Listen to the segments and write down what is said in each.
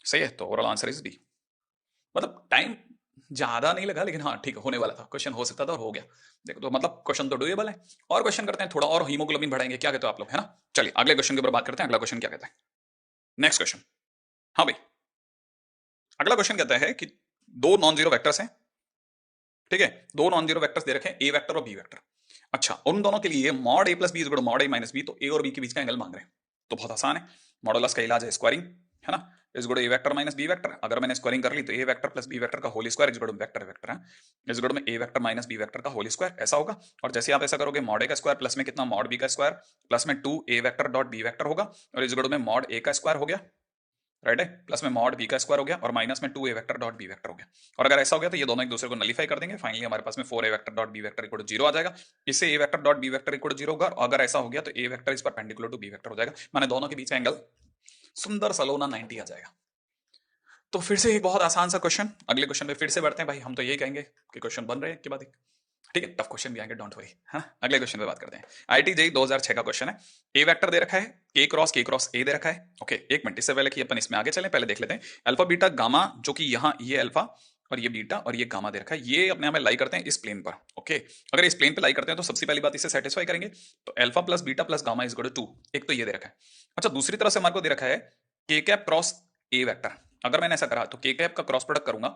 सही है, तो ओवरऑल आंसर इज डी। मतलब टाइम ज्यादा नहीं लगा, लेकिन हाँ ठीक है, होने वाला था, क्वेश्चन हो सकता था और हो गया। देखो तो मतलब क्वेश्चन तो डुएबल है। और क्वेश्चन करते हैं, थोड़ा और हीमोग्लोबिन बढ़ाएंगे, क्या कहते हो आप लोग, है ना। चलिए अगले क्वेश्चन के ऊपर बात करते हैं। अगला क्वेश्चन क्या कहता है, नेक्स्ट क्वेश्चन। हाँ भाई, अगला क्वेश्चन कहता है कि दो नॉन जीरो वेक्टर्स हैं, ठीक है, दो नॉन जीरो वेक्टर्स दे रखे हैं, ए वेक्टर और बी वेक्टर। अच्छा, उन दोनों के लिए mod A plus B is equal to mod A minus B, तो ए और बी के बीच का एंगल मांग रहे हैं। तो बहुत आसान है, मॉडुलस का इलाज है स्क्वायरिंग, है ना। Is equal to A vector minus B vector. अगर मैंने स्क्वायरिंग कर ली तो A vector plus B vector का whole square is equal to vector vector है, इज इक्वल टू में A vector minus B vector का होल स्क्वायर, ऐसा होगा। और जैसे आप ऐसा करोगे, मॉड ए का स्क्वायर प्लस में कितना, मॉड बी का स्क्वायर, प्लस में 2 ए वेक्टर डॉट बी वेक्टर होगा, और इज इक्वल टू में मॉड ए का स्क्वायर हो गया, राइट है, प्लस में मॉड बी का स्क्वायर हो गया, और माइनस में 2 ए वेक्टर डॉट बी वेक्टर हो गया। और अगर ऐसा हो गया तो ये दोनों एक दूसरे को नलीफाई कर देंगे, फाइनली हमारे पास में 4 A vector dot B vector equal to 0 आ जाएगा। इससे A vector dot B vector equal to 0 होगा, और अगर ऐसा हो गया तो A vector is perpendicular to B vector हो जाएगा, माने दोनों के बीच का एंगल सुंदर सलोना 90 आ जाएगा। तो फिर से एक बहुत आसान सा क्वेश्चन, अगले क्वेश्चन पे फिर से बढ़ते हैं भाई, हम तो यही कहेंगे कि क्वेश्चन बन रहे हैं के बाद एक, ठीक है, टफ क्वेश्चन भी आएंगे, डोंट वरी, हाँ। अगले क्वेश्चन पे बात करते हैं। आईआईटी जेईई 2006 का क्वेश्चन है। ए वेक्टर दे रखा है, के क्रॉस ए दे रखा है, ओके। एक मिनट, इससे पहले कि अपन इसमें आगे चलें, पहले देख लेते हैं अल्फा बीटा गामा, जो कि यहाँ ये अल्फा और ये बीटा और ये गामा दे रखा है, ये अपने हमें लाई करते हैं इस प्लेन पर, ओके। अगर इस प्लेन पे लाई करते हैं तो सबसे पहली बात इसे सेटिस्फाई करेंगे, तो alpha plus beta plus gamma is equal to 2, एक तो ये दे रखा है। अच्छा, दूसरी तरफ से हमारे को दे रखा है के कैप क्रॉस ए वेक्टर। अगर मैंने ऐसा करा तो के कैप का क्रॉस प्रोडक्ट करूंगा,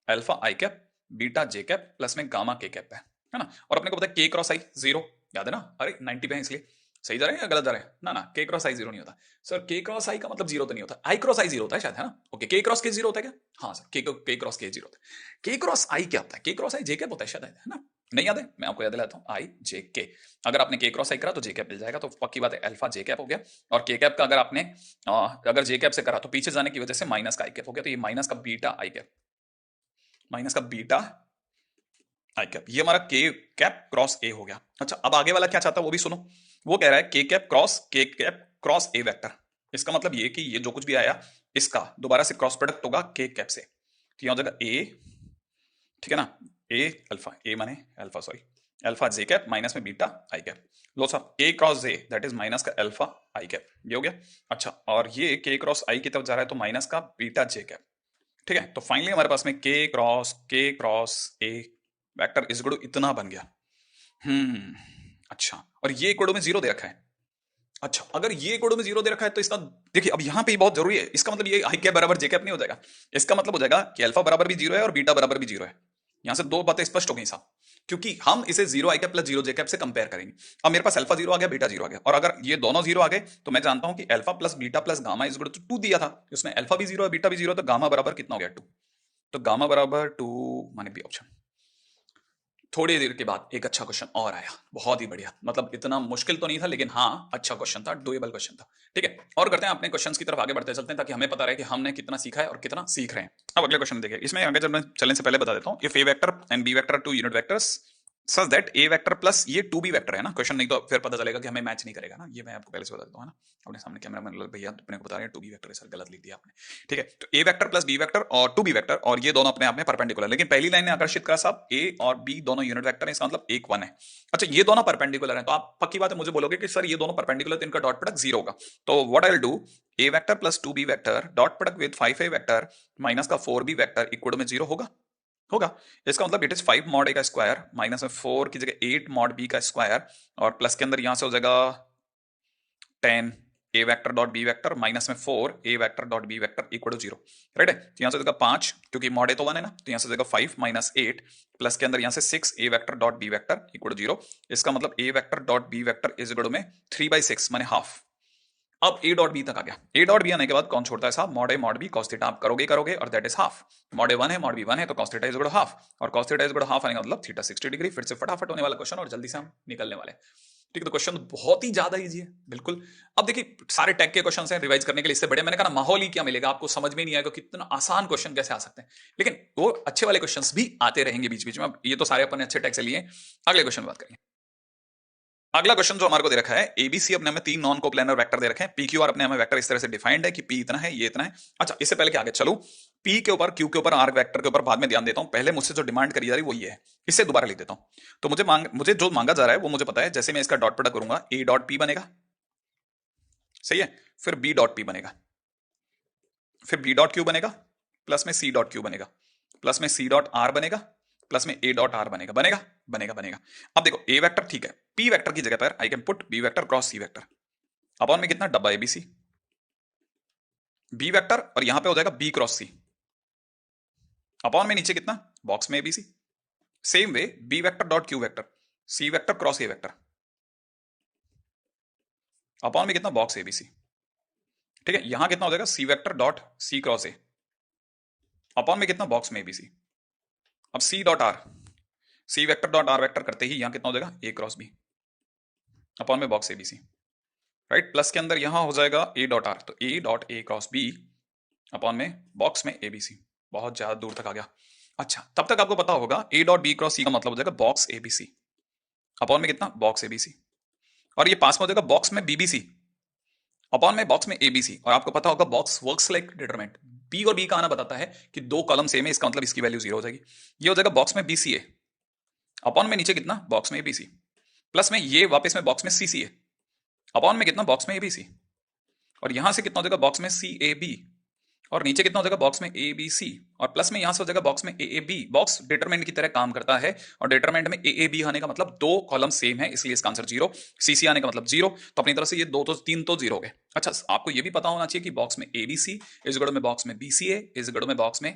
अल्फा आई कैप बीटा जे कैप प्लस में गामा के कैप है ना। और अपने को पता है के क्रॉस आई 0, याद है ना, अरे 90 पे है इसलिए। सही जा रहे हैं या गलत जा रहे हैं, ना ना, के क्रॉस आई 0 नहीं होता सर, के क्रॉस आई का मतलब 0 तो नहीं होता, आई क्रॉस आई 0 होता है शायद, है ना। ओके, के क्रॉस के 0 होता है क्या, हाँ सर, के क्रॉस के 0 होता है। के क्रॉस आई क्या होता है, के क्रॉस आई जे कैप होता है शायद, है ना। नहीं याद है, मैं आपको याद दिलाता हूँ, आई जे के। अगर आपने के क्रॉस आई करा तो जे कैप मिल जाएगा, तो पक्की बात है अल्फा जे कैप हो गया। और के कैप का अगर आपने अगर जे कैप से करा तो पीछे जाने की वजह से माइनस का आई कैप हो गया, तो ये माइनस का बीटा आई कैप, माइनस का बीटा आई कैप, ये हमारा के कैप क्रॉस ए हो गया। अच्छा, अब आगे वाला क्या चाहता है वो भी सुनो। वो कह रहा है के कैप क्रॉस ए वेक्टर। इसका मतलब ये कि ये जो कुछ भी आया इसका दोबारा से क्रॉस प्रोडक्ट होगा के कैप से, तो यहां हो जाएगा ए, ठीक है ना, ए अल्फा, ए माने अल्फा, सॉरी, अल्फा जे कैप माइनस में बीटा आई कैप। लो साहब, के cross J that is minus का अल्फा आई कैप, ये हो गया। अच्छा, और ये के क्रॉस आई की तरफ जा रहा है तो माइनस का बीटा जे कैप, ठीक है। तो फाइनली हमारे पास में के cross A vector is equal to इतना बन गया। हम्म, अच्छा, और ये कोडो में 0 दे रखा है। अच्छा, अगर ये कोडो में 0 दे रखा है तो इसका, देखिए अब यहां पे बहुत जरूरी है, इसका मतलब ये आई कैप बराबर जे कैप नहीं हो जाएगा। इसका मतलब हो जाएगा कि अल्फा बराबर भी 0 है और बीटा बराबर भी 0 है। यहां से दो बातें स्पष्ट हो गई साहब, क्योंकि हम इसे 0 आई कैप प्लस 0 जे कैप से कंपेयर करेंगे। अब मेरे पास अल्फा 0 आ गया, बीटा 0 आ गया, और अगर ये दोनों 0 आ गए तो मैं जानता हूं कि alpha plus beta plus gamma is equal to 2 दिया था, उसमें अल्फा भी 0 है बीटा भी 0 है, तो गामा बराबर कितना हो गया 2। तो गामा बराबर 2 माने बी ऑप्शन। थोड़ी देर के बाद एक अच्छा क्वेश्चन और आया, बहुत ही बढ़िया, मतलब इतना मुश्किल तो नहीं था लेकिन हाँ अच्छा क्वेश्चन था, डुएबल क्वेश्चन था, ठीक है। और करते हैं अपने क्वेश्चंस की तरफ आगे बढ़ते चलते हैं, ताकि हमें पता रहे कि हमने कितना सीखा है और कितना सीख रहे हैं। अब अगले क्वेश्चन देखिए, इसमें आगे जब मैं चलने से पहले बता देता हूँ, if A vector and B vector two unit vectors such that A vector plus ये 2b वेक्टर है ना, क्वेश्चन नहीं तो फिर पता चलेगा कि हमें मैच नहीं करेगा ना, ये मैं आपको पहले से बता देता हूँ, है ना। अपने सामने कैमरा मैन भैया अपने को बता रहे हैं 2b वेक्टर है सर, गलत लिख दिया आपने, ठीक है। तो A vector plus B vector और 2b वेक्टर, और ये दोनों अपने आप में परपेंडिकुलर, लेकिन पहली लाइन ने आकर्षित करा साहब, ए और बी दोनों यूनिट वेक्टर है, इसका मतलब एक 1 है। अच्छा, ये दोनों परपेंडिकुलर है, तो आप पक्की बात है मुझे बोलोगे कि सर ये दोनों परपेंडिकुलर, तो इनका डॉट प्रोडक्ट 0 होगा। तो what I will do, A vector plus 2b vector dot product with 5a vector minus का 4b वेक्टर इक्वल में 0 होगा, होगा। इसका मतलब इट इज 5 मॉड ए का स्क्वायर माइनस में 4 की जगह 8 मॉड बी का स्क्वायर, और प्लस के अंदर यहां से हो जाएगा 10 A vector dot B vector minus में 4 A vector dot B vector equal to 0, right है। तो यहां से हो जाएगा 5, क्योंकि मॉड ए तो 1 है ना, तो यहां से हो जाएगा 5 माइनस 8 प्लस के अंदर यहां से 6 A vector dot B vector equal to 0। इसका मतलब A vector dot B vector is equal में 3/6 माने हाफ। अब ए डॉट बी तक आ गया, ए डॉट बी आने के बाद कौन छोड़ता है साहब, mod A mod B cos theta, आप करोगे करोगे और that is half. Mod A 1 है, मॉड बी 1 है, तो cos theta is equal to half, और cos theta is equal to half आने का मतलब थीटा 60 डिग्री। फिर से फटाफट होने वाला क्वेश्चन और जल्दी से हम निकलने वाले, ठीक है। तो क्वेश्चन बहुत ही ज्यादा इजी है, बिल्कुल। अब देखिए सारे टैग के क्वेश्चन हैं, रिवाइज करने के लिए इससे बड़े मैंने कहा माहौल ही क्या मिलेगा, आपको समझ में नहीं आएगा कितना आसान क्वेश्चन कैसे आ सकते हैं, लेकिन वो अच्छे वाले क्वेश्चंस भी आते रहेंगे बीच बीच में। अब ये तो सारे अपन अच्छे टैग से लिए, अगले क्वेश्चन बात करेंगे। अगला क्वेश्चन जो हमारे को दे रखा है, एबीसी अपने हमें 3 नॉन कोप्लेनर वेक्टर दे रखे हैं, पीक्यूआर अपने हमें वेक्टर इस तरह से डिफाइंड है कि पी इतना है, ये इतना है। अच्छा, इससे पहले कि आगे चलो, पी के ऊपर क्यू के ऊपर आर वेक्टर के ऊपर बाद में ध्यान देता हूं, पहले मुझसे जो डिमांड करी जा रही है वो ये है, इससे दोबारा लिख देता हूं। तो मुझे जो मांगा जा रहा है वो मुझे पता है, जैसे मैं इसका डॉट प्रोडक्ट करूंगा ए डॉट पी बनेगा, सही है, फिर बी डॉट पी बनेगा, फिर बी डॉट क्यू बनेगा, प्लस में सी डॉट क्यू बनेगा, प्लस में सी डॉट आर बनेगा, प्लस में ए डॉट आर बनेगा। बनेगा बनेगा बनेगा। अब देखो ए वेक्टर ठीक है, पी वेक्टर की जगह पर I can put B vector cross C vector upon में कितना डब्बा एबीसी, बी वेक्टर और यहां पे हो जाएगा बी क्रॉस सी अपॉन में नीचे कितना बॉक्स में ABC. Same way B vector dot Q vector, C vector cross A vector upon में कितना बॉक्स एबीसी। ठीक है, यहां कितना हो जाएगा C vector dot C cross A upon में कितना बॉक्स में एबीसी। अब C dot R, C vector dot R vector करते ही यहां कितना हो जाएगा ए क्रॉस बी अपॉन में बॉक्स एबीसी। राइट, प्लस के अंदर यहां हो जाएगा ए डॉट आर, तो A dot A cross B upon में बॉक्स में एबीसी। बहुत ज्यादा दूर तक आ गया। अच्छा, तब तक आपको पता होगा ए डॉट बी क्रॉस सी का मतलब हो जाएगा बॉक्स एबीसी अपॉन में कितना बॉक्स एबीसी, और ये पास में हो जाएगा बॉक्स में बीबीसी अपॉन में बॉक्स में एबीसी। और आपको पता होगा box works like determinant, B और बी का आना बताता है कि दो कॉलम सेम है, इसका मतलब इसकी वैल्यू 0 हो जाएगी। ये हो जाएगा बॉक्स में बीसीए अपॉन में नीचे कितना बॉक्स में एबीसी, प्लस में ये वापस में बॉक्स में सीसीए अपॉन में कितना बॉक्स में एबीसी, और यहां से कितना हो जाएगा बॉक्स में सी ए बी, और नीचे कितना हो जाएगा बॉक्स में ए बी सी, और प्लस में यहां से हो जाएगा बॉक्स में ए ए बी। बॉक्स डिटरमिनेंट की तरह काम करता है, और डिटरमिनेंट में ए ए बी आने का मतलब दो कॉलम सेम है, इसलिए इसका आंसर 0। सी सी आने का मतलब 0, तो अपनी तरफ से ये दो तो तीन तो 0 हो गए। अच्छा, आपको ये भी पता होना चाहिए कि बॉक्स में ए बी सी इस गढ़ में बॉक्स में बी सी ए इस गढ़ में बॉक्स में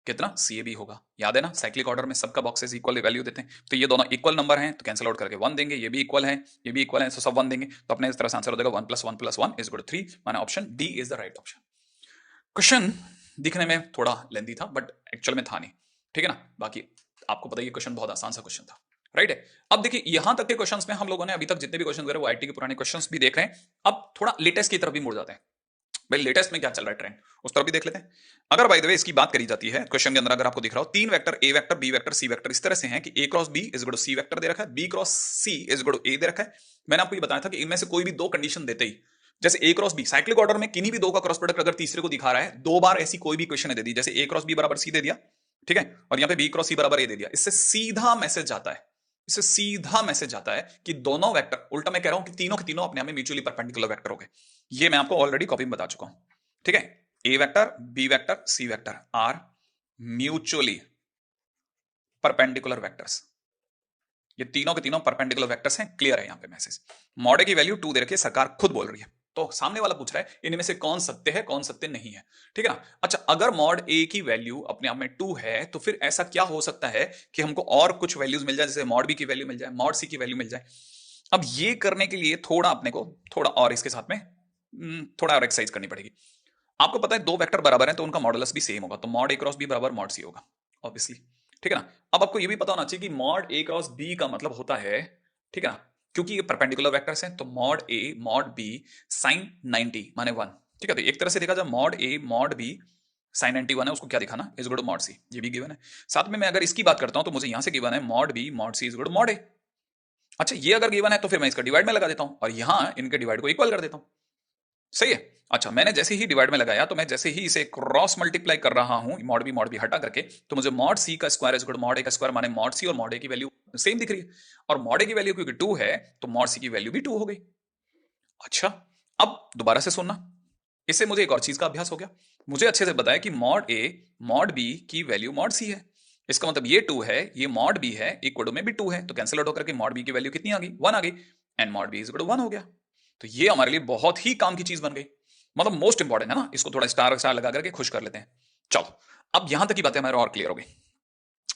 कितना सी ए बी होगा। याद है ना, साइक्लिक ऑर्डर में सबका बॉक्सेस इक्वल वैल्यू देते हैं, तो ये दोनों इक्वल नंबर हैं तो कैंसिल आउट करके 1 देंगे, ये भी इक्वल है ये भी इक्वल है, तो सब 1 देंगे, तो अपने इस तरह से आंसर हो जाएगा 1 + 1 + 1 = 3। माना option D is the right option. Question दिखने में थोड़ा लेंथी था बट एक्चुअल में था नहीं, ठीक है ना। बाकी आपको पता है ये क्वेश्चन बहुत आसान सा क्वेश्चन था, राइट है। अब देखिए यहां तक के क्वेश्चंस में हम लोगों ने अभी तक जितने भी क्वेश्चन करे वो आईटी के पुराने क्वेश्चंस भी देख रहे हैं। अब थोड़ा लेटेस्ट की तरफ भी मुड़ जाते हैं, भाई लेटेस्ट में क्या चल रहा है ट्रेंड, उस तरफ भी देख लेते हैं। अगर बाय द वे इसकी बात करी जाती है क्वेश्चन के अंदर, अगर आपको दिख रहा हो 3 vector A vector B vector C vector इस तरह से हैं कि A cross B is equal to C vector दे रखा है, B cross C is equal to A दे रखा है। मैंने आपको ये बताया था कि इनमें से कोई भी दो कंडीशन देते ही, जैसे ए क्रॉस बी साइक्लिक ऑर्डर में किन्हीं भी दो का क्रॉस प्रोडक्ट अगर तीसरे को दिखा रहा है, दो बार ऐसी कोई भी इक्वेशन दे दी, जैसे ए क्रॉस बी बराबर सी दे दिया, ठीक है, और यहां पे बी क्रॉस सी बराबर ए दे दिया, इससे सीधा मैसेज जाता है, इससे सीधा मैसेज जाता है कि दोनों वेक्टर, उल्टा मैं कह रहा हूं कि तीनों के तीनों अपने आप में म्यूचुअली परपेंडिकुलर वेक्टर हो गए। ये मैं आपको ऑलरेडी कॉपी में बता चुका हूं, ठीक है। A vector B vector C vector are mutually perpendicular vectors, ये तीनों के तीनों परपेंडिकुलर वेक्टर्स हैं। क्लियर है यहां पे मैसेज। मॉड ए की वैल्यू 2 दे रखी है, सरकार खुद बोल रही है, तो सामने वाला पूछ रहा है इनमें से कौन सत्य है कौन सत्य नहीं है, ठीक है ना। अच्छा, अगर मॉड ए की वैल्यू अपने आप में 2 है तो फिर ऐसा क्या हो सकता है कि हमको और कुछ वैल्यूज मिल जाए, जैसे मॉड बी की वैल्यू मिल जाए, मॉड सी की वैल्यू मिल जाए। अब ये करने के लिए थोड़ा अपने को थोड़ा और इसके साथ में थोड़ा और एक्सरसाइज करनी पड़ेगी। आपको पता है दो वेक्टर बराबर हैं तो उनका मॉडुलस भी सेम होगा, तो मॉड ए क्रॉस बी बराबर मॉड सी होगा ऑब्वियसली, ठीक है ना। अब आपको ये भी पता होना चाहिए कि मॉड ए क्रॉस बी का मतलब होता है, ठीक है ना, क्योंकि ये परपेंडिकुलर वेक्टर्स हैं, तो mod A mod B sign 90 माने 1, ठीक है। तो एक तरह से देखा जाए mod A mod B sine 91 है, उसको क्या दिखाना is equal to mod C, ये भी गिवन है। साथ में मैं अगर इसकी बात करता हूं तो मुझे यहां से गिवन है mod B mod C is equal to mod A. अच्छा, ये अगर गिवन है तो फिर मैं इसका डिवाइड में लगा देता हूं और यहां इनके डिवाइड को इक्वल कर देता हूं, सही है। अच्छा, मैंने जैसे ही डिवाइड में लगाया तो मैं जैसे ही इसे क्रॉस मल्टीप्लाई कर रहा हूं मॉड बी हटा करके, तो मुझे मॉड सी का square is equal to mod A का स्क्वायर माने मॉड सी और मॉड ए की वैल्यू सेम दिख रही है, और मॉड ए की वैल्यू क्योंकि 2 है तो मॉड सी की वैल्यू भी 2 हो गई। अच्छा, अब दोबारा से सुनना, इससे मुझे एक और चीज का अभ्यास हो गया। मुझे अच्छे से बताया कि मॉड ए मॉड बी की वैल्यू मॉड सी है, इसका मतलब ये 2 है, ये मॉड बी है, इक्वल टू में भी 2 है, तो कैंसिल आउट होकर के मॉड बी की वैल्यू कितनी आ गई 1 आ गई, and mod B is equal to 1 हो गया। तो ये हमारे लिए बहुत ही काम की चीज बन गई, मतलब मोस्ट इंपॉर्टेंट है ना, इसको थोड़ा स्टार स्टार लगा करके खुश कर लेते हैं। चलो, अब यहां तक की बातें हमारे और क्लियर हो गई।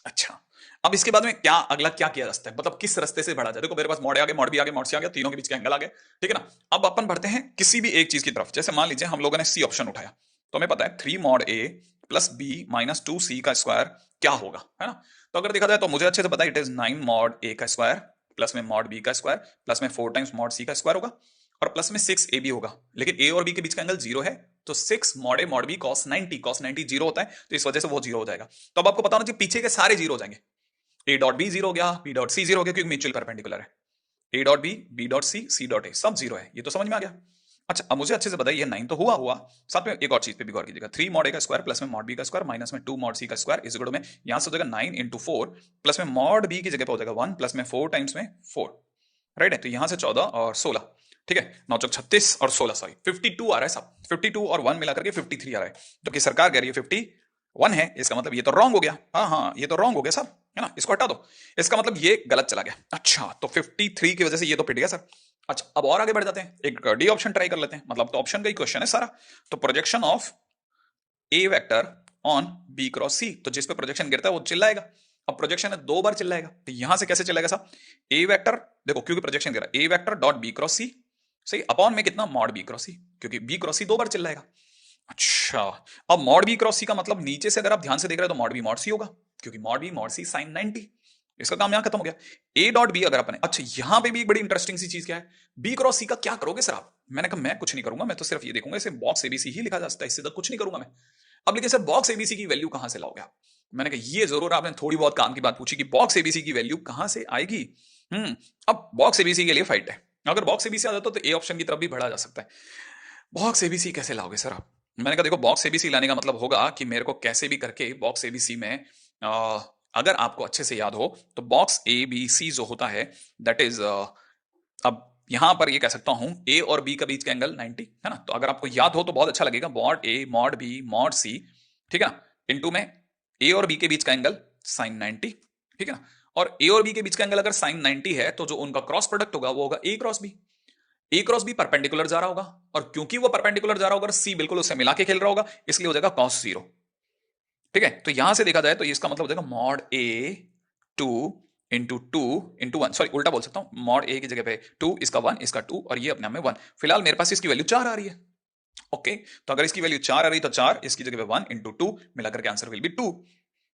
अच्छा, अब इसके बाद में क्या अगला क्या किया जा सकता है, मतलब किस रास्ते से बढ़ा जाए। देखो मेरे पास मॉड ए आ गया, मॉड बी आ गया, मॉड सी आ गया, तीनों के बीच का एंगल आ गया, ठीक है ना। अब अपन बढ़ते हैं किसी भी एक चीज की तरफ, जैसे मान लीजिए हम लोगों ने सी ऑप्शन उठाया, तो हमें पता है 3 mod A plus B minus 2 सी का स्क्वायर क्या होगा, है ना। तो अगर देखा जाए तो मुझे अच्छे से पता है इट इज 9 मॉड ए का स्क्वायर प्लस में मॉड बी का स्क्वायर प्लस में 4 टाइम्स मॉड सी का स्क्वायर होगा, और प्लस में 6 ए बी होगा, लेकिन ए और बी के बीच का एंगल 0 है, तो 6 mod A mod B cos 90 0 होता है, तो इस वजह से वो 0 हो जाएगा। तो अब आपको पता होना चाहिए पीछे के सारे 0 हो जाएंगे, ए डॉट बी 0 हो गया, बी डॉट सी 0 हो गया, क्योंकि म्यूचुअल परपेंडिकुलर है, A dot B dot C dot A सब 0 है, ये तो समझ में आ गया। अच्छा, अब मुझे अच्छे से बताइए 9 तो हुआ, साथ में एक और चीज पे भी गौर कीजिएगा, 3 मॉड ए का स्क्वायर प्लस में मॉड बी का स्क्वायर माइनस में 2 मॉड सी का स्क्वायर इज इक्वल टू में यहां से हो जाएगा 9 इंटू 4 प्लस में मॉड बी की जगह पे हो जाएगा 1 प्लस में 4 टाइम्स में 4, राइट है, तो यहां से 14 और 16, ठीक है, 9 चौक 36 और 16 सॉरी 52 आ रहा है सब, 52 और 1 मिला करके 53 आ रहा है, जबकि सरकार कह रही है 51 है। इसका मतलब ये तो रॉन्ग हो गया, हाँ ये तो रॉन्ग हो गया सर, है ना, इसको हटा दो। इसका मतलब ये गलत चला गया। अच्छा, तो 53 की वजह से ये तो पिट गया सर। अच्छा, अब और आगे बढ़ जाते हैं, एक डी ऑप्शन ट्राई कर लेते हैं, मतलब तो ऑप्शन का ही क्वेश्चन है सारा। तो projection of A vector on B cross C, तो जिस पे प्रोजेक्शन गिरता है वो चिल्लाएगा। अब प्रोजेक्शन है 2 बार चिल्लाएगा, तो यहां से कैसे चिल्लाएगा साहब? ए वेक्टर, देखो क्योंकि प्रोजेक्शन गिरा, ए वेक्टर डॉट बी क्रॉस सी, सही, अपॉन में कितना, मॉड बी क्रॉस सी, क्योंकि बी क्रॉस सी 2 बार चिल्लाएगा। अच्छा, अब मॉड बी क्रॉस सी का मतलब नीचे से अगर आप ध्यान से देख रहे हो तो मॉड बी मॉड सी होगा, क्योंकि mod B mod C sine 90। इसका काम यहां खत्म हो गया। ए डॉट बी अगर अपने, अच्छा यहां पे भी एक बड़ी इंटरेस्टिंग सी चीज क्या है, बी क्रॉस सी का क्या करोगे सर आप? मैंने कहा मैं कुछ नहीं करूंगा, मैं तो सिर्फ ये देखूंगा इसे बॉक्स एबीसी ही लिखा जा सकता है, इससे तो कुछ नहीं करूंगा मैं। अब लेकिन सर बॉक्स एबीसी की वैल्यू कहां से लाओगे आप? मैंने कहा ये जरूर आपने थोड़ी बहुत काम की बात पूछी कि बॉक्स एबीसी की वैल्यू कहां से आएगी। अब बॉक्स एबीसी के लिए फाइट है, अगर बॉक्स एबीसी आ जाता तो ए ऑप्शन की तरफ भी बढ़ा जा सकता है। बॉक्स एबीसी कैसे लाओगे सर आप? मैंने कहा देखो बॉक्स एबीसी लाने का मतलब होगा कि मेरे को कैसे भी करके बॉक्स एबीसी में अगर आपको अच्छे से याद हो तो बॉक्स एबीसी जो होता है दैट इज, अब यहां पर ये कह सकता हूं ए और बी का बीच का एंगल 90 है ना, तो अगर आपको याद हो तो बहुत अच्छा लगेगा, mod A mod B mod सी, ठीक है ना, इनटू में ए और बी के बीच का एंगल साइन 90, ठीक है ना, और ए और बी के बीच का एंगल अगर साइन 90 है तो जो उनका क्रॉस प्रोडक्ट होगा वो होगा ए क्रॉस बी। ए क्रॉस बी परपेंडिकुलर जा रहा होगा, और क्योंकि वो परपेंडिकुलर जा रहा होगा सी बिल्कुल उससे मिला के खेल रहा होगा, इसलिए हो जाएगा कॉस 0। ठीक है, तो यहां से देखा जाए तो इसका मतलब हो जाएगा मॉड ए 2 इंटू 1, सॉरी उल्टा बोल सकता हूं, मॉड ए की जगह पे 2, इसका 1 इसका 2 और ये अपने आप में 1। फिलहाल मेरे पास इसकी वैल्यू 4 आ रही है। ओके, तो अगर इसकी वैल्यू 4 आ रही तो 4 इसकी जगह पे 1 इंटू 2 मिलाकर के आंसर विल बी 2।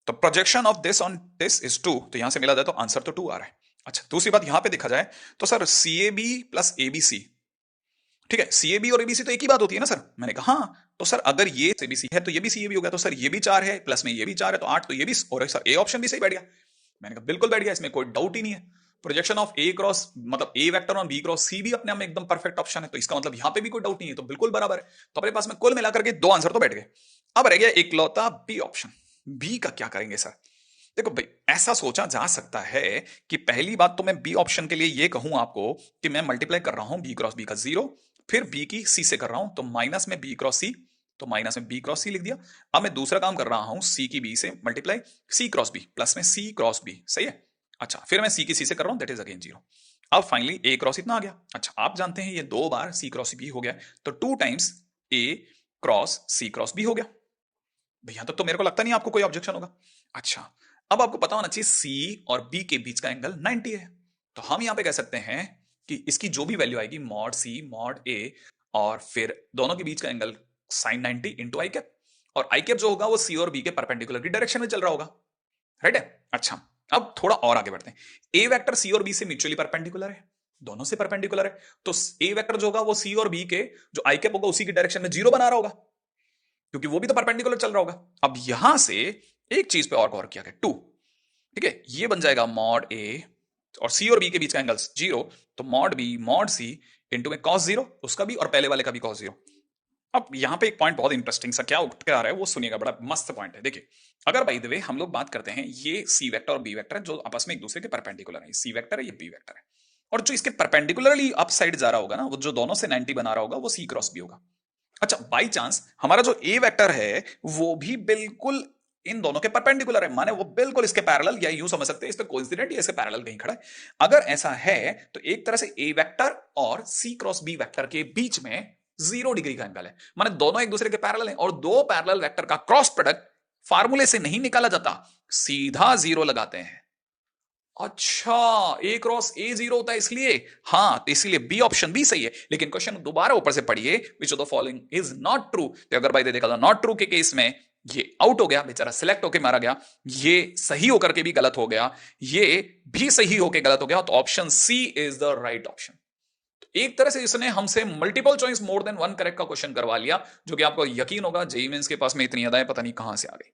तो projection of this on this is 2, तो यहां से मिला जाए तो आंसर तो 2 आ रहा है। अच्छा, दूसरी बात यहां पे देखा जाए तो sir C A B plus A B C, ठीक है, सीएबी और एबीसी तो एक ही बात होती है ना सर? मैंने कहा हाँ, तो सर अगर ये एबीसी है तो ये भी सीएबी हो गया, तो सर ये भी 4 है प्लस में ये भी 4 है तो 8, तो ये भी, और सर ए ऑप्शन भी सही बैठ गया। मैंने कहा बिल्कुल बैठ गया, इसमें कोई डाउट ही नहीं है। प्रोजेक्शन ऑफ ए क्रॉस मतलब A vector on B cross सी भी अपने आप में एकदम परफेक्ट ऑप्शन है, तो इसका मतलब यहां पे भी कोई डाउट नहीं है, तो बिल्कुल बराबर है। तो अपने पास में कुल मिलाकर के 2 आंसर तो बैठ गए। अब रह गया इकलौता बी ऑप्शन। बी का क्या करेंगे सर? देखो भाई, ऐसा सोचा जा सकता है कि पहली बात तो मैं बी ऑप्शन के लिए ये कहूं आपको कि मैं मल्टीप्लाई कर रहा हूं बी क्रॉस बी का 0, फिर बी की सी से कर रहा हूं तो माइनस में बी क्रॉस सी, तो माइनस में बी क्रॉस सी लिख दिया। अब मैं दूसरा काम कर रहा हूं सी की बी से multiply C cross B plus में सी क्रॉस बी, सही है। अच्छा, फिर मैं सी की सी से कर रहा हूं दैट इज अगेन 0। अब फाइनली ए क्रॉस इतना आ गया। अच्छा, आप जानते हैं ये 2 बार सी क्रॉस बी हो गया, तो 2 टाइम्स ए क्रॉस सी क्रॉस बी हो गया। भैया तो मेरे को लगता नहीं आपको कोई ऑब्जेक्शन होगा। अच्छा, अब आपको पता होना चाहिए सी और बी के बीच का एंगल 90 है, तो हम यहां पे कह सकते हैं कि इसकी जो भी वैल्यू आएगी मॉड सी मॉड ए, और फिर दोनों के बीच का एंगल साइन 90 इंटू आई कैप, और आई कैप जो होगा वो सी और बी के परपेंडिकुलर की डायरेक्शन में चल रहा होगा, राइट है। अच्छा, अब थोड़ा और आगे बढ़ते हैं। ए वेक्टर सी और बी से म्यूचुअली परपेंडिकुलर है, दोनों से परपेंडिकुलर है, तो ए वेक्टर जो होगा वो सी और बी के जो आई कैप होगा उसी की डायरेक्शन में 0 बना रहा होगा, क्योंकि वो भी तो परपेंडिकुलर चल रहा होगा। अब यहां से एक चीज पे और गौर किया गया 2, ठीक है, ये बन जाएगा मॉड ए और सी और बी के बीच का एंगल 0, तो mod B mod C into में कॉस 0 उसका भी और पहले वाले का भी कॉस 0। अब यहां पे एक पॉइंट बहुत इंटरेस्टिंग सा क्या उठ के आ रहा है वो सुनिएगा, बड़ा मस्त पॉइंट है। देखिए, अगर बाय द वे हम लोग बात करते हैं ये सी वेक्टर और बी वेक्टर है जो आपस में एक दूसरे के परपेंडिकुलर है, सी वेक्टर है ये बी वेक्टर है, और जो इसके परपेंडिकुलरली अप साइड जा रहा होगा ना, वो जो दोनों से 90 बना रहा होगा वो सी क्रॉस बी होगा। अच्छा, बाई चांस हमारा जो ए वेक्टर है वो भी बिल्कुल इन दोनों के परपेंडिकुलर है, माने वो बिल्कुल इसके पैरेलल, या यूं समझ सकते हैं इसके कोइंसिडेंट या इसके पैरेलल कहीं खड़ा है। अगर ऐसा है तो एक तरह से ए वेक्टर और सी क्रॉस बी वेक्टर के बीच में 0 डिग्री का एंगल है, माने दोनों एक दूसरे के पैरेलल हैं, और दो पैरेलल वेक्टर का क्रॉस प्रोडक्ट फार्मूले से नहीं निकाला जाता, सीधा 0 लगाते हैं। अच्छा, ए क्रॉस ए 0 होता है इसलिए, हाँ तो इसलिए बी ऑप्शन भी सही है, लेकिन क्वेश्चन दोबारा ऊपर से पढ़िए, which of the following is not true. तो अगर भाई देखा नॉट ट्रू के केस में ये आउट हो गया, बेचारा सिलेक्ट होके मारा गया, ये सही होकर के भी गलत हो गया, ये भी सही होकर गलत हो गया, तो option C is the right option. एक तरह से इसने हमसे multiple choice more than one correct का क्वेश्चन करवा लिया, जो कि आपको यकीन होगा जेईई मेंस के पास में इतनी अदाएं पता नहीं कहां से आ गई।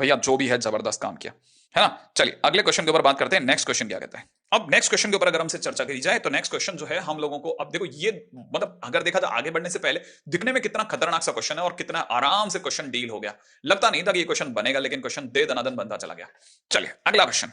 भैया जो भी है जबरदस्त काम किया, है ना। चलिए अगले क्वेश्चन के ऊपर बात करते हैं। नेक्स्ट क्वेश्चन क्या कहता है? अब नेक्स्ट क्वेश्चन के ऊपर अगर हमसे चर्चा करी जाए तो नेक्स्ट क्वेश्चन जो है हम लोगों को, अब देखो ये मतलब अगर देखा जाए आगे बढ़ने से पहले दिखने में कितना खतरनाक सा क्वेश्चन है और कितना आराम से क्वेश्चन डील हो गया, लगता नहीं था कि ये क्वेश्चन बनेगा, लेकिन क्वेश्चन दे दनादन बनता चला गया। चलिए अगला क्वेश्चन,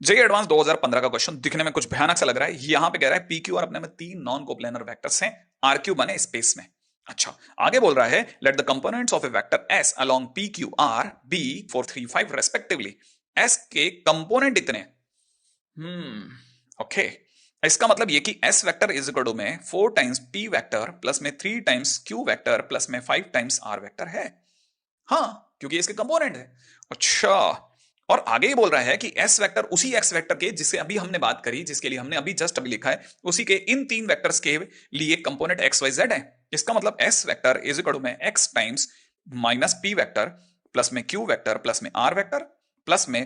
जेई एडवांस 2015 का क्वेश्चन दिखने में कुछ भयानक सा लग रहा है। यहां पे कह रहा है पी क्यू आर अपने में तीन नॉन कोप्लेनर वेक्टर्स हैं, आर क्यू बने स्पेस में। अच्छा, आगे बोल रहा है let the components of A vector S along P Q R be 4 3 5 respectively. S के कंपोनेंट इतने। ओके, इसका मतलब ये कि S vector is equal to में 4 टाइम्स पी वेक्टर प्लस में 3 टाइम्स क्यू वेक्टर प्लस में 5 टाइम्स आर वेक्टर है। हाँ, क्योंकि इसके कंपोनेंट है। अच्छा, और आगे ही बोल रहा है कि एस वेक्टर उसी एक्स वेक्टर के जिससे अभी हमने बात करी, जिसके लिए हमने अभी जस्ट अभी लिखा है, उसी के इन तीन वेक्टर्स के लिए कंपोनेंट एक्स वाई जेड है। इसका मतलब S vector is equal to में X times minus P vector plus में क्यू वेक्टर प्लस में आर वेक्टर प्लस में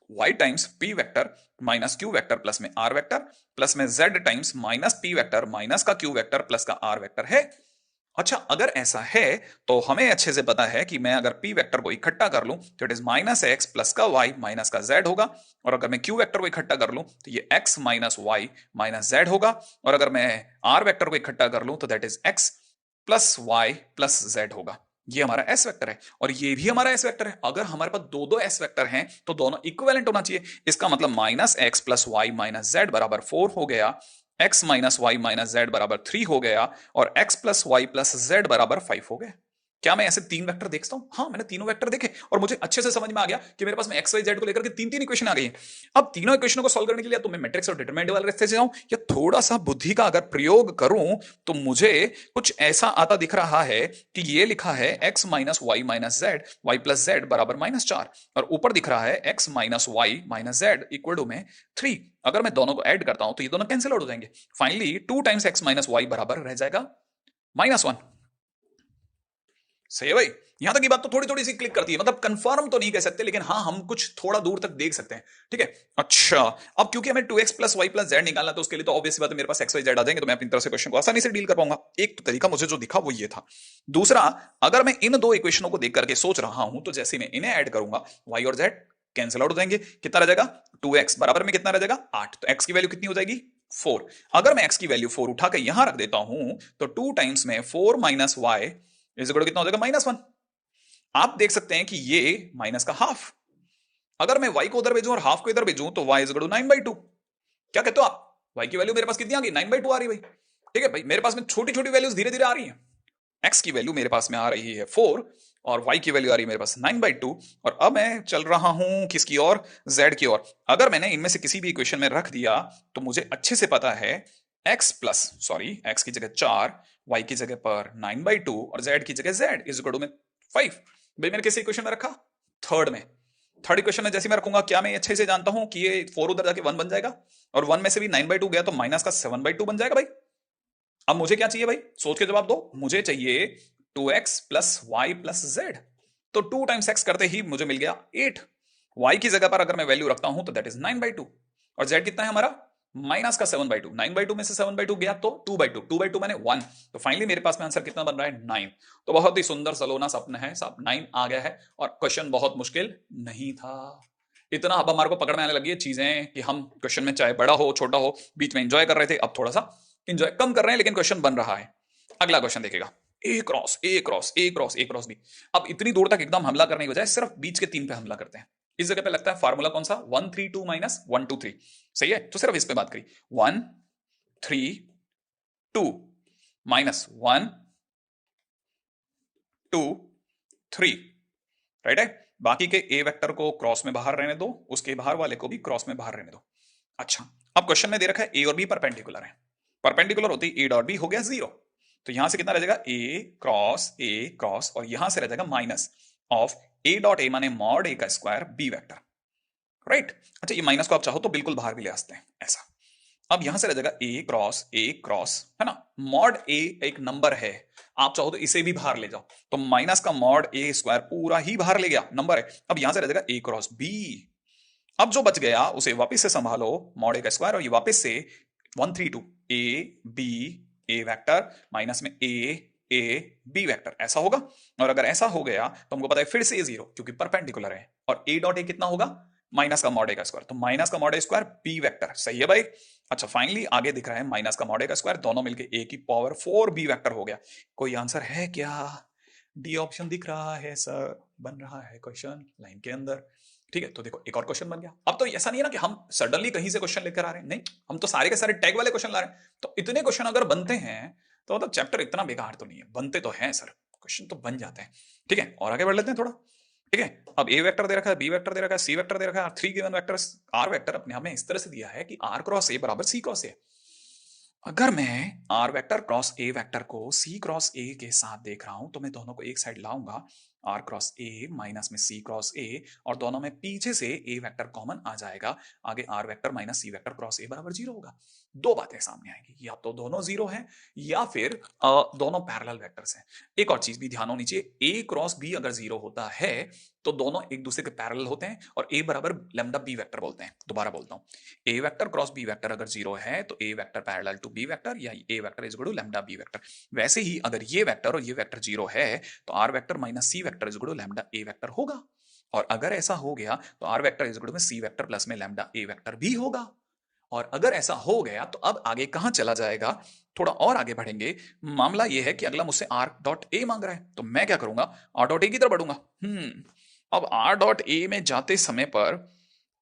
Y times P vector minus Q vector plus में आर वेक्टर प्लस में Z times minus P vector minus का Q vector plus का R vector है। अच्छा, अगर ऐसा है तो हमें अच्छे से पता है कि मैं अगर p वेक्टर को इकट्ठा कर लूं तो it is minus X plus का y माइनस का z होगा, और अगर मैं q वेक्टर को इकट्ठा कर लूं तो ये x minus Y minus z होगा, और अगर मैं r वेक्टर को इकट्ठा कर लूं तो that is x plus Y plus z होगा। ये हमारा s वेक्टर है और ये भी हमारा s वेक्टर है। अगर हमारे पास दो दो s वेक्टर हैं तो दोनों इक्विवेलेंट होना चाहिए। इसका मतलब minus X plus Y minus Z बराबर 4 हो गया, x minus Y minus Z बराबर 3 हो गया, और x plus Y plus Z बराबर 5 हो गया। क्या मैं ऐसे तीन वेक्टर देखता हूं? हाँ, मैंने तीनों वेक्टर देखे और मुझे अच्छे से समझ में आ गया कि मेरे पास में एक्स वाई जेड को लेकर के तीन तीन इक्वेशन आ गई है। अब तीनों इक्वेशनों को सॉल्व करने के लिए तो मैं मैट्रिक्स और डिटरमिनेंट वाले रास्ते से जाऊं या थोड़ा सा बुद्धि का अगर प्रयोग करूं, तो मुझे कुछ ऐसा आता दिख रहा है कि ये लिखा है x minus Y minus Z Y plus Z बराबर -4, और ऊपर दिख रहा है x minus Y minus Z equal to में 3। अगर मैं दोनों को ऐड करता हूं तो ये दोनों कैंसिल आउट हो जाएंगे। Finally 2 times x minus Y बराबर रह जाएगा -1। सही है भाई। यहां तक की बात तो थोड़ी थोड़ी सी क्लिक करती है, मतलब कंफर्म तो नहीं कह सकते, लेकिन हाँ हम कुछ थोड़ा दूर तक देख सकते हैं। ठीक है। अच्छा, अब क्योंकि हमें 2x plus Y plus Z निकालना, तो उसके लिए तो ऑब्वियस बात है मेरे पास एक्स वाई जेड आ जाएंगे, तो मैं अपनी तरफ से क्वेश्चन को आसानी से डील कर पाऊंगा। एक तो तरीका मुझे जो दिखा वो ये था। दूसरा, अगर मैं इन दो इक्वेशनों को देख करके सोच रहा हूं तो जैसे मैं इन्हें ऐड करूंगा वाई और जेड कैंसिल आउट हो जाएंगे। कितना रह जाएगा? 2x बराबर में कितना रह जाएगा? 8। तो x की वैल्यू कितनी हो जाएगी? 4। अगर मैं x की वैल्यू 4 उठा के यहां रख देता हूं तो 2 टाइम्स में 4 minus Y is equal to कितना हो जाएगा? -1। आप देख सकते हैं कि ये माइनस का हाफ। अगर मैं y को उधर भेजूं और हाफ को इधर भेजूं तो y इज इक्वल टू 9/2। क्या कहते हो आप? y की वैल्यू मेरे पास कितनी आ गई? 9/2 आ रही भाई। ठीक है भाई, मेरे पास में छोटी छोटी वैल्यूज धीरे धीरे आ रही हैं। x की वैल्यू मेरे पास में आ रही है 4 और y की वैल्यू आ रही है मेरे पास 9/2, और अब मैं चल रहा हूं किसकी ओर? z की ओर। अगर मैंने इनमें से किसी भी इक्वेशन में रख दिया तो मुझे अच्छे से पता है x की जगह 4, y की जगह पर 9/2 और z की जगह z इज इक्वल टू में 5। भाई मैंने किस इक्वेशन में रखा? थर्ड में। थर्ड इक्वेशन में जैसे मैं रखूंगा, क्या मैं अच्छे से जानता हूं कि ये 4 उधर जाके 1 बन जाएगा, और 1 में से भी 9/2 गया तो माइनस का 7/2 बन जाएगा भाई। अब मुझे क्या चाहिए भाई? सोच के जवाब दो। मुझे चाहिए 2x plus Y plus Z. तो 2 टाइम्स x करते ही मुझे मिल गया 8। y की जगह पर अगर मैं वैल्यू रखता हूं तो दैट इज 9/2, और z कितना है हमारा? माइनस का 7/2। 9/2 में से 7/2 गया तो 2/2, 2/2 मैंने 1। तो फाइनली मेरे पास में आंसर कितना बन रहा है? 9। तो बहुत ही सुंदर सलोना सपना है, सब 9 आ गया है, और क्वेश्चन बहुत मुश्किल नहीं था। इतना अब हमारे को पकड़ में आने लगी है चीजें कि हम क्वेश्चन में चाहे बड़ा हो छोटा हो बीच में एंजॉय कर रहे थे, अब थोड़ा सा एंजॉय कम कर रहे हैं, लेकिन क्वेश्चन बन रहा है। अगला क्वेश्चन देखेगा, A cross A cross A cross A cross B. अब इतनी दूर तक एकदम हमला करने की बजाय सिर्फ बीच के 3 पे हमला करते हैं। इस जगह पे लगता है फार्मूला कौन सा? 1 3 2 माइनस 1 2 3। सही है, तो सिर्फ इस पे बात करी। 1 3 2 माइनस 1 2 3। राइट है। बाकी के ए वेक्टर को क्रॉस में बाहर रहने दो, उसके बाहर वाले को भी क्रॉस में बाहर रहने दो। अच्छा, अब क्वेश्चन में दे रखा है ए और बी परपेंडिकुलर है। परपेंडिकुलर होती है ए डॉट बी हो गया 0। तो यहां से कितना रह जाएगा? ए क्रॉस, और यहां से रह जाएगा माइनस ऑफ ए डॉट ए माने मॉड ए का स्क्वायर बी वेक्टर। राइट। अच्छा, ये माइनस को आप चाहो तो बिल्कुल बाहर भी ले आ सकते हैं ऐसा। अब यहां से रह जाएगा ए क्रॉस, है ना? मॉड ए एक नंबर है, आप चाहो तो इसे भी बाहर ले जाओ, तो माइनस का मॉड ए स्क्वायर पूरा ही बाहर ले गया, नंबर है। अब यहां से रह जाएगा ए क्रॉस बी। अब जो बच गया उसे वापस से संभालो, मॉड ए का स्क्वायर, और ये वापस से 1 3 2 A B A vector minus में ए बी वेक्टर, ऐसा होगा। और अगर ऐसा हो गया तो हमको पता है फिर से 0 क्योंकि परपेंडिकुलर है, और ए डॉट ए कितना होगा? माइनस का मॉड ए का स्क्वायर, तो माइनस का मॉड ए स्क्वायर बी वेक्टर। सही है भाई। अच्छा, फाइनली आगे दिख रहा है माइनस का मॉड ए का स्क्वायर, दोनों मिलके ए की पावर 4 बी वेक्टर हो गया। कोई आंसर है क्या? डी ऑप्शन दिख रहा है सर, बन रहा है क्वेश्चन लाइन के अंदर। ठीक है, तो देखो एक और क्वेश्चन बन गया। अब तो ऐसा नहीं है ना कि हम सडनली कहीं से क्वेश्चन लेकर आ रहे हैं, नहीं, हम तो सारे के सारे टैग वाले क्वेश्चन ला रहे हैं। तो इतने क्वेश्चन अगर बनते हैं तो मतलब चैप्टर इतना बेकार तो नहीं है, बनते तो हैं सर, क्वेश्चन तो बन जाते हैं। ठीक है, और आगे बढ़ लेते हैं थोड़ा। ठीक है, अब ए वेक्टर दे रखा है, बी वेक्टर दे रखा है, सी वेक्टर दे रखा है, three given vectors. R vector अपने हमें इस तरह से दिया है कि आर क्रॉस ए बराबर सी क्रॉस ए। अगर मैं R vector cross A vector को सी क्रॉस ए के साथ देख रहा हूं तो मैं दोनों को एक साइड लाऊंगा, आर क्रॉस ए माइनस में सी क्रॉस ए, और दोनों में पीछे से ए वेक्टर कॉमन आ जाएगा, आगे R vector minus C vector cross A बराबर जीरो होगा। दो बातें सामने आएंगी, या तो दोनों जीरो हैं या फिर दोनों पैरेलल वेक्टर्स हैं। एक और चीज भी ध्यान होनी चाहिए, ए क्रॉस बी अगर जीरो होता है तो दोनों एक दूसरे के पैरेलल होते हैं और ए बराबर लैम्डा बी वेक्टर बोलते हैं। दोबारा बोलता हूं, A vector cross B vector अगर जीरो है तो A vector parallel to B vector या A vector is equal to lambda B vector. वैसे ही अगर ये वेक्टर और ये वेक्टर जीरो है तो R vector minus C vector is equal to lambda A vector होगा। और अगर ऐसा हो गया तो R vector is equal to C vector plus में लैम्डा ए वेक्टर भी होगा। और अगर ऐसा हो गया तो अब आगे कहां चला जाएगा, थोड़ा और आगे बढ़ेंगे। मामला यह है कि अगला मुझसे आर डॉट ए मांग रहा है, तो मैं क्या करूंगा, आर डॉट ए की तरफ बढ़ूंगा। अब आर डॉट ए में जाते समय पर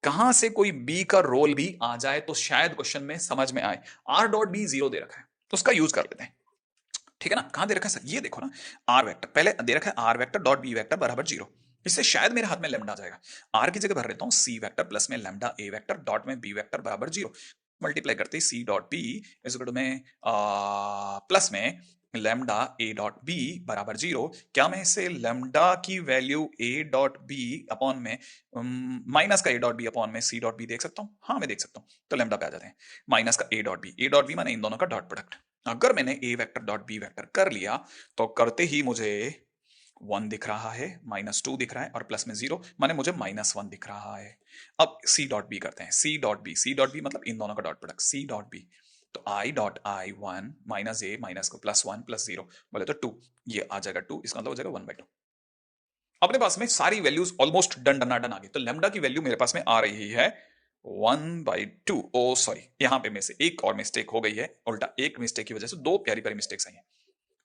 कहां से कोई बी का रोल भी आ जाए तो शायद क्वेश्चन में समझ में आए। आर डॉट बी जीरो दे रखा है तो उसका यूज कर लेते हैं। ठीक है ना, कहां दे रखा है सर, ये देखो ना, आर वेक्टर पहले दे रखा है, R vector dot B vector बराबर जीरो। इससे शायद मेरे हाथ में लैम्डा आ जाएगा। आर की जगह भर लेता हूं सी वेक्टर प्लस में लैम्डा ए वेक्टर डॉट में बी वेक्टर बराबर जीरो। मल्टीप्लाई करते C dot B is equal to में प्लस में लैम्डा ए डॉट बी बराबर जीरो। क्या मैं इसे लैम्डा की value A dot B upon में माइनस का ए डॉट बी अपॉन में सी डॉट बी देख सकता हूं? हाँ मैं देख सकता हूं। तो लैम्डा पे आ जाते हैं, माइनस का ए डॉट बी माने इन दोनों का डॉट प्रोडक्ट। अगर मैंने ए वेक्टर डॉट बी वेक्टर कर लिया तो करते ही मुझे 1 दिख रहा है, -2 दिख रहा है और प्लस में 0 माने मुझे -1 दिख रहा है। अब सी डॉट बी करते हैं, सी डॉट बी मतलब इन दोनों का dot product C dot B. तो I dot I 1 minus A minus को प्लस 1 प्लस 0 बोले तो 2, ये आ जाएगा 2, इसका मतलब हो जाएगा 1/2। अपने पास में सारी values almost done done done आ गई। तो लैम्डा की वैल्यू मेरे पास में आ रही है 1/2। ओ सॉरी, यहां पे में से एक और मिस्टेक हो गई है, उल्टा एक मिस्टेक की वजह से दो प्यारी प्यारी मिस्टेक्स आई हैं।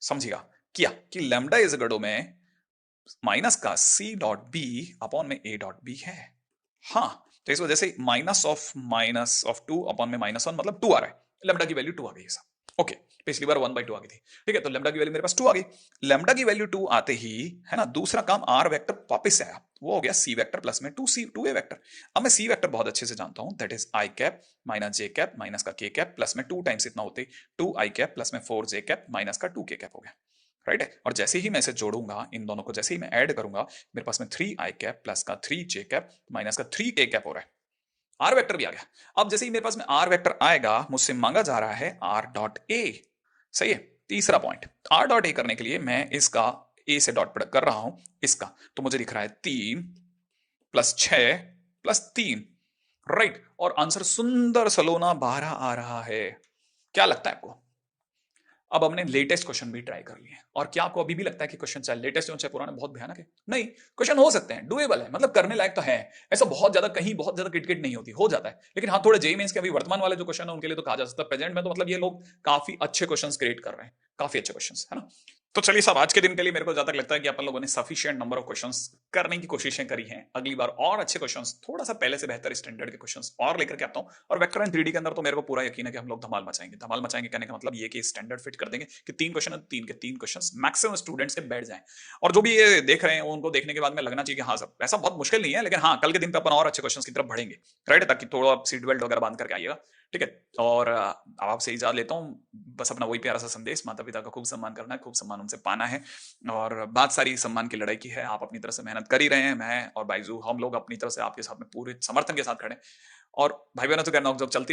समझिएगा क्या कि लैम्डा इज इक्वल टू में माइनस का सी डॉट बी अपॉन में ए डॉट बी है। हाँ, तो इस वजह से -2 अपॉन में -1 मतलब 2 आ रहा है, लैम्डा की वैल्यू 2 आ गई है सब। ओके, पिछली बार 1/2 आ गई थी। ठीक है, तो लैम्डा की वैल्यू मेरे पास 2 आ गई। लैम्डा की वैल्यू 2 आते ही है ना, दूसरा काम आर वेक्टर वापस से आया, वो हो गया सी वेक्टर प्लस में 2 ए वेक्टर। अब मैं सी वेक्टर बहुत अच्छे से जानता हूं, that is I cap minus J cap minus का के कैप प्लस में 2 टाइम्स इतना होते 2 आई कैप प्लस में 4 जे कैप माइनस का 2 के कैप हो गया। राइट है, और जैसे ही मैं इसे जोड़ूंगा, इन दोनों को जैसे ही मैं ऐड करूंगा, मेरे पास में 3 आई कैप प्लस का 3 जे कैप माइनस का 3 के कैप हो रहा है। आर वेक्टर भी आ गया। अब जैसे ही मेरे पास में आर वेक्टर आएगा, मुझसे मांगा जा रहा है आर डॉट ए। सही है, तीसरा पॉइंट, आर डॉट ए करने के लिए मैं इसका ए से डॉट प्रोडक्ट कर रहा हूं इसका, तो मुझे दिख रहा है 3 प्लस 6 प्लस 3। राइट, और आंसर सुंदर सलोना 12 आ रहा है। क्या लगता है आपको? अब हमने लेटेस्ट क्वेश्चन भी ट्राई कर लिए, और क्या आपको अभी भी लगता है कि क्वेश्चन चाहे लेटेस्ट हो चाहे पुराना बहुत भयानक है? नहीं, क्वेश्चन हो सकते हैं, डुएबल है, मतलब करने लायक तो है। ऐसा बहुत ज्यादा कहीं बहुत ज्यादा किटकिट नहीं होती, हो जाता है। लेकिन हाँ, थोड़े जेई मेंस के अभी वर्तमान वाले जो क्वेश्चन है उनके लिए तो कहा जा सकता है प्रेजेंट में तो मतलब ये लोग काफी अच्छे क्वेश्चन क्रिएट कर रहे हैं, काफी अच्छे क्वेश्चन है ना। तो चलिए साहब, आज के दिन के लिए मेरे को ज्यादा लगता है कि अपन लोगों ने सफिशिएंट नंबर ऑफ क्वेश्चंस करने की कोशिशें करी हैं। अगली बार और अच्छे क्वेश्चंस, थोड़ा सा पहले से बेहतर स्टैंडर्ड के क्वेश्चंस और लेकर के आता हूं। और वेक्टर एंड 3D के अंदर तो मेरे को पूरा यकीन है कि हम लोग धमाल मचाएंगे। धमाल मचाएंगे कहने का मतलब ये कि स्टैंडर्ड फिट कर देंगे कि 3 क्वेश्चन है, 3 के 3 क्वेश्चंस मैक्सिमम स्टूडेंट्स के बैठ जाएं। और जो भी ये देख रहे हैं उनको देखने के बाद में लगना चाहिए कि हाँ सर, ऐसा बहुत मुश्किल नहीं है, लेकिन हाँ, कल के दिन पे अपन और अच्छे क्वेश्चंस की तरफ बढ़ेंगे। राइट, ताकि थोड़ा सीट बेल्ट वगैरह बांध करके आइएगा। ठीक है, और अब आपसे इजाजत लेता हूँ। बस अपना वही प्यारा सा संदेश, माता पिता का खूब सम्मान करना है, खूब सम्मान उनसे पाना है। और बात सारी सम्मान की लड़ाई की है। आप अपनी तरफ से मेहनत कर ही रहे हैं, मैं और बाइजू हम लोग अपनी तरफ से आपके साथ में पूरे समर्थन के साथ खड़े हैं। और भाई बहनों तो कहना जब चलती